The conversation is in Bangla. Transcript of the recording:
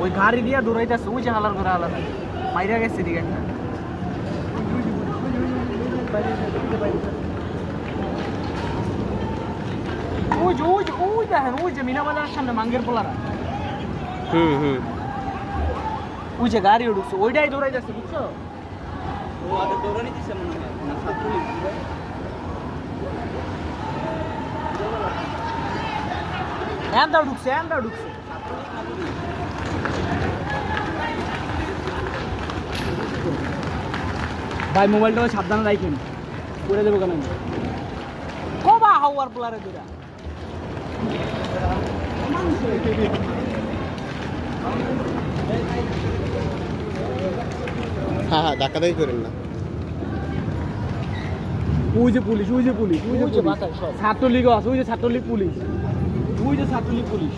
ওই গাড়ি দিয়ে দৌড়াইতেছে, ওই যে হালার করে হালার মাইরা গেছে দিকে একটা। ওই যে ওই যে ওই দেখেন, ওই যে মিনা বাজারের সামনে মাঙ্গের পোলারা, ওই যে গাড়ি উঠছে ওইটাই দৌড়াইতেছে, বুঝছো? ও আগে দৌড়ানি দিছে মনে হয় না, ছাত্রলীগ এন্দাও ঢুকছে ভাই। মোবাইলটা সাবধানে রাখেন, করে দেবো কেন কবা হাওয়ার পোলারে দুরা। হ্যাঁ হ্যাঁ, ধাক্কাধাক্কি করেন না। ওই যে পুলিশ, ওই যে পুলিশ, ওই যে ছাত্রলীগও আছে, ওই যে ছাত্রলীগ পুলিশ, ওই যে ছাত্রলীগ পুলিশ।